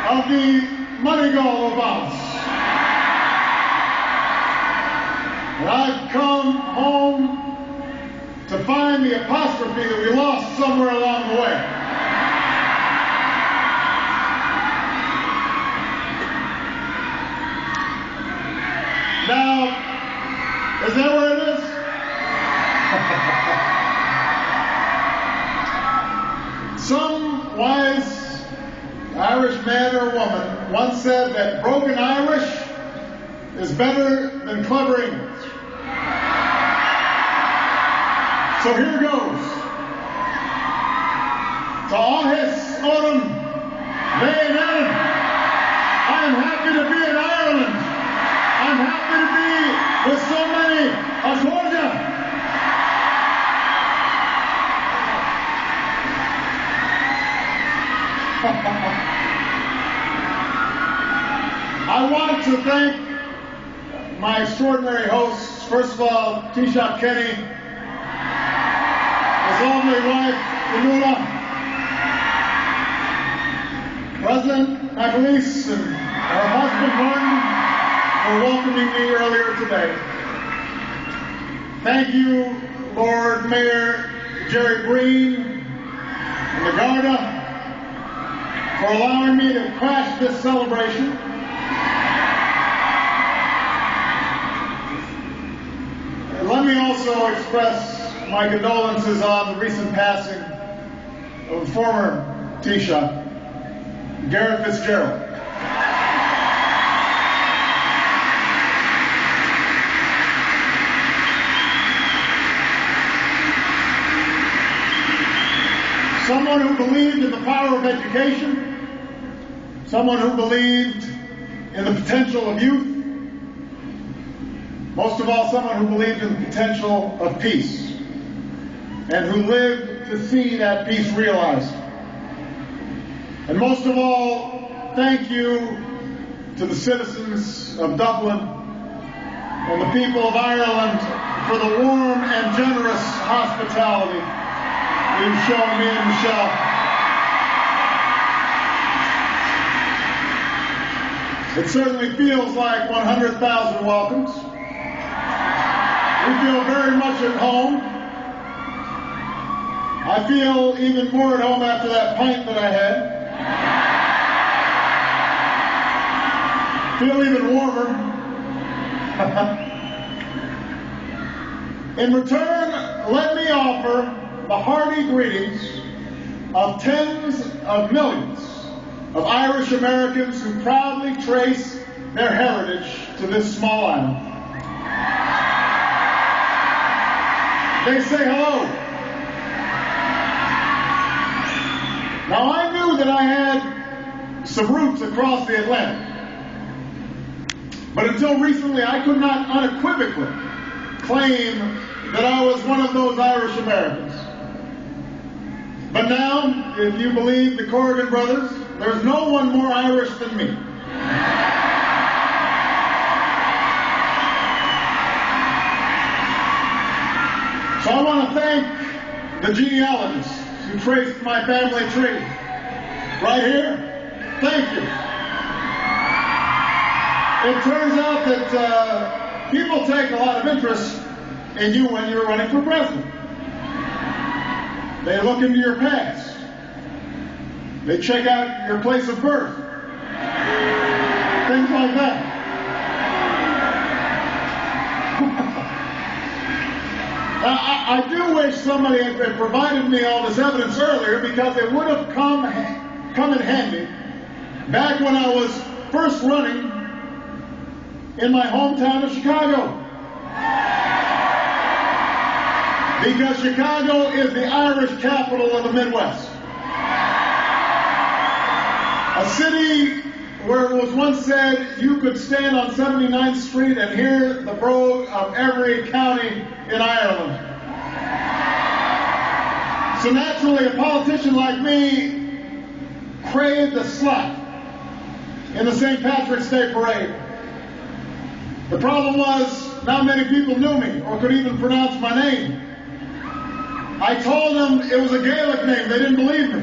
of the Moneygall Bounce. And I've come home to find the apostrophe that we lost somewhere along the way. Now, is that where it is? Some wise Irish man or woman once said that broken Irish is better than clever English. So here goes. To Áthas Orm, Léin Ellen. I am happy to be in Ireland. I'm happy to be with so many of Georgia. I want to thank my extraordinary hosts. First of all, Taoiseach Kenny, his lovely wife, Fionnuala, President McAleese, and her husband, Martin, for welcoming me earlier today. Thank you, Lord Mayor Jerry Breen and the Garda, for allowing me to crash this celebration. And let me also express my condolences on the recent passing of the former Taoiseach, Garrett Fitzgerald. Someone who believed in the power of education, someone who believed in the potential of youth, most of all, someone who believed in the potential of peace, and who lived to see that peace realized. And most of all, thank you to the citizens of Dublin and the people of Ireland for the warm and generous hospitality you've shown me and Michelle. It certainly feels like 100,000 welcomes. We feel very much at home. I feel even more at home after that pint that I had. Feel even warmer. In return, let me offer the hearty greetings of tens of millions of Irish Americans who proudly trace their heritage to this small island. They say hello. Now, I knew that I had some roots across the Atlantic, but until recently I could not unequivocally claim that I was one of those Irish Americans. But now, if you believe the Corrigan brothers, there's no one more Irish than me. So I want to thank the genealogists who traced my family tree. Right here, thank you. It turns out that people take a lot of interest in you when you're running for president. They look into your past. They check out your place of birth. Things like that. I do wish somebody had provided me all this evidence earlier, because it would have come in handy back when I was first running in my hometown of Chicago. Because Chicago is the Irish capital of the Midwest. A city where it was once said you could stand on 79th Street and hear the brogue of every county in Ireland. So naturally, a politician like me craved a slap in the St. Patrick's Day parade. The problem was, not many people knew me or could even pronounce my name. I told them it was a Gaelic name. They didn't believe me.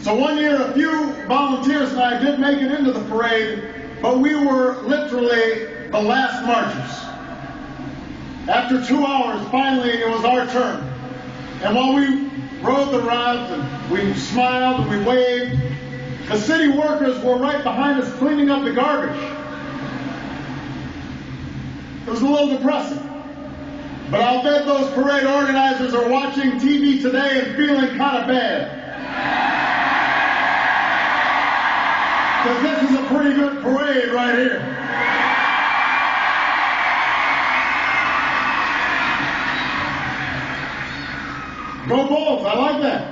So one year, a few volunteers and I did make it into the parade, but we were literally the last marchers. After 2 hours, finally, it was our turn. And while we rode the rods and we smiled and we waved, the city workers were right behind us cleaning up the garbage. It was a little depressing. But I'll bet those parade organizers are watching TV today and feeling kind of bad. Because this is a pretty good parade right here. Go Bulls, I like that.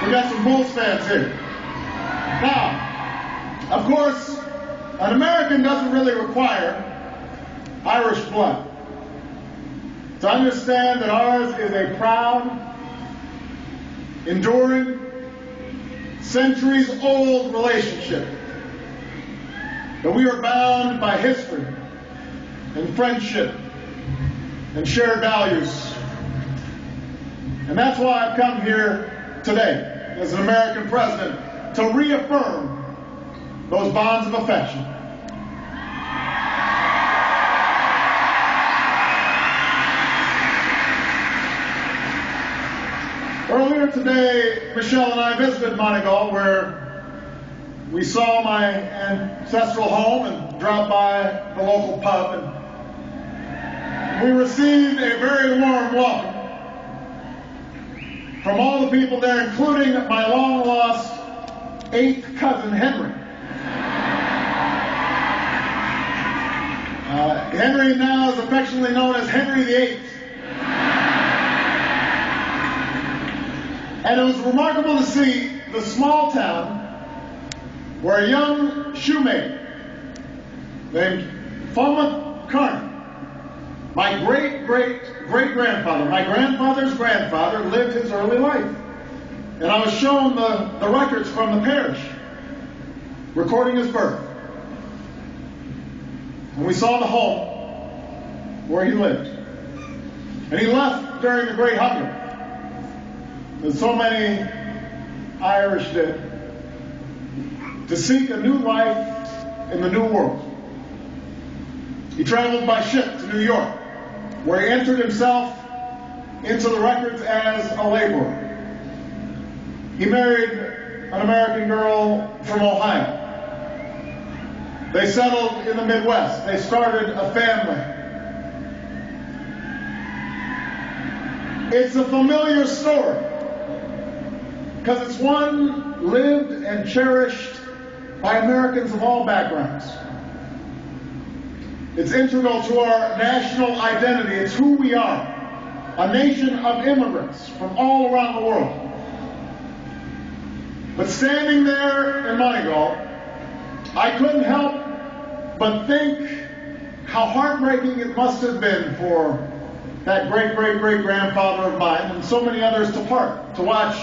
We got some Bulls fans here. Now, of course, an American doesn't really require Irish blood to understand that ours is a proud, enduring, centuries-old relationship. That we are bound by history and friendship and shared values. And that's why I've come here today as an American president to reaffirm those bonds of affection. Earlier today, Michelle and I visited Montreal, where we saw my ancestral home and dropped by the local pub. And we received a very warm welcome from all the people there, including my long-lost 8th cousin, Henry. Henry now is affectionately known as Henry VIII. And it was remarkable to see the small town where a young shoemaker named Falmouth Carney, my great-great-great-grandfather, my grandfather's grandfather, lived his early life. And I was shown the records from the parish recording his birth. And we saw the home where he lived. And he left during the Great Hunger, as so many Irish did, to seek a new life in the New World. He traveled by ship to New York, where he entered himself into the records as a laborer. He married an American girl from Ohio. They settled in the Midwest. They started a family. It's a familiar story, because it's one lived and cherished by Americans of all backgrounds. It's integral to our national identity. It's who we are, a nation of immigrants from all around the world. But standing there in Montreal, I couldn't help but think how heartbreaking it must have been for that great-great-great-grandfather of mine and so many others to part, to watch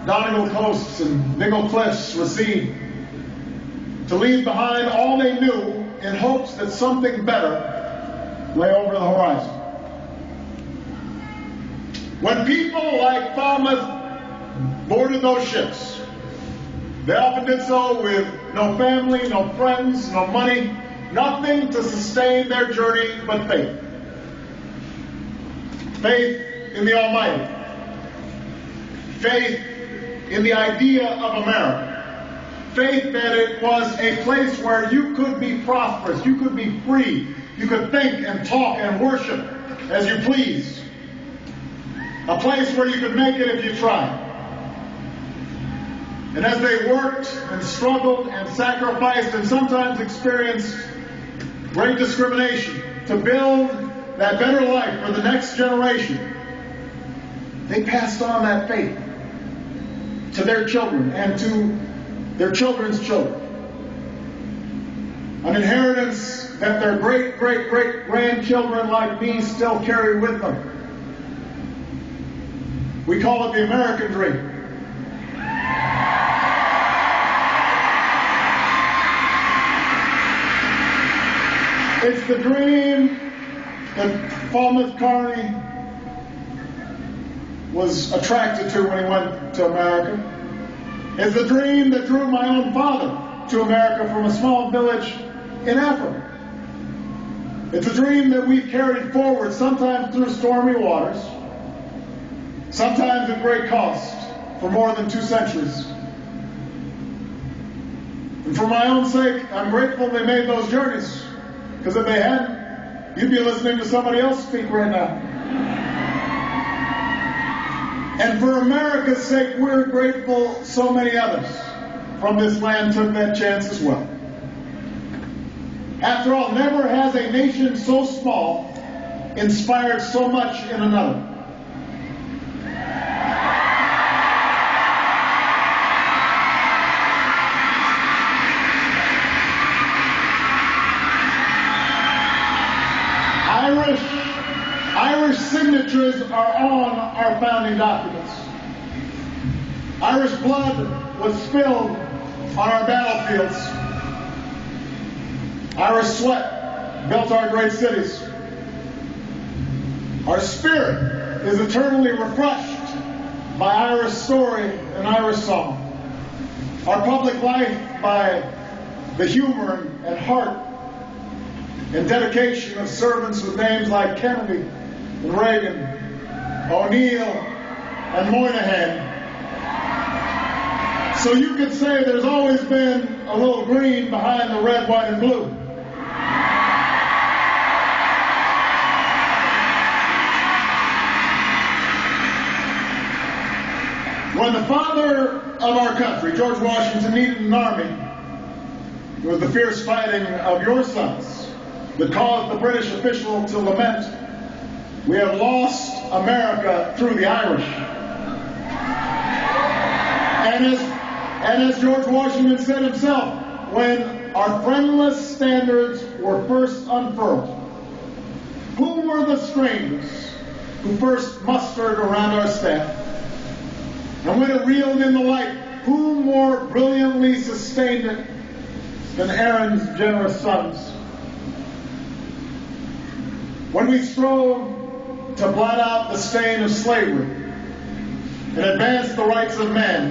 Donegal coasts and Diggle cliffs recede, to leave behind all they knew in hopes that something better lay over the horizon. When people like Falmouth boarded those ships, they often did so with no family, no friends, no money, nothing to sustain their journey but faith. Faith in the Almighty. Faith in the idea of America. Faith that it was a place where you could be prosperous, you could be free, you could think and talk and worship as you pleased. A place where you could make it if you tried. And as they worked and struggled and sacrificed and sometimes experienced great discrimination to build that better life for the next generation, they passed on that faith to their children and to their children's children. An inheritance that their great-great-great-grandchildren like me still carry with them. We call it the American dream. It's the dream that Falmouth Carney was attracted to when he went to America. It's the dream that drew my own father to America from a small village in Africa. It's a dream that we've carried forward, sometimes through stormy waters, sometimes at great cost, for more than 2 centuries. And for my own sake, I'm grateful they made those journeys, because if they hadn't, you'd be listening to somebody else speak right now. And for America's sake, we're grateful so many others from this land took that chance as well. After all, never has a nation so small inspired so much in another. Irish signatures are on our founding documents. Irish blood was spilled on our battlefields. Irish sweat built our great cities. Our spirit is eternally refreshed by Irish story and Irish song. Our public life by the humor and heart and dedication of servants with names like Kennedy and Reagan, O'Neill and Moynihan. So you could say there's always been a little green behind the red, white, and blue. When the father of our country, George Washington, needed an army, it was the fierce fighting of your sons that caused the British official to lament, "We have lost America through the Irish." And as George Washington said himself, when our friendless standards were first unfurled, who were the strangers who first mustered around our staff? And when it reeled in the light, who more brilliantly sustained it than Aaron's generous sons? When we strove to blot out the stain of slavery and advance the rights of man,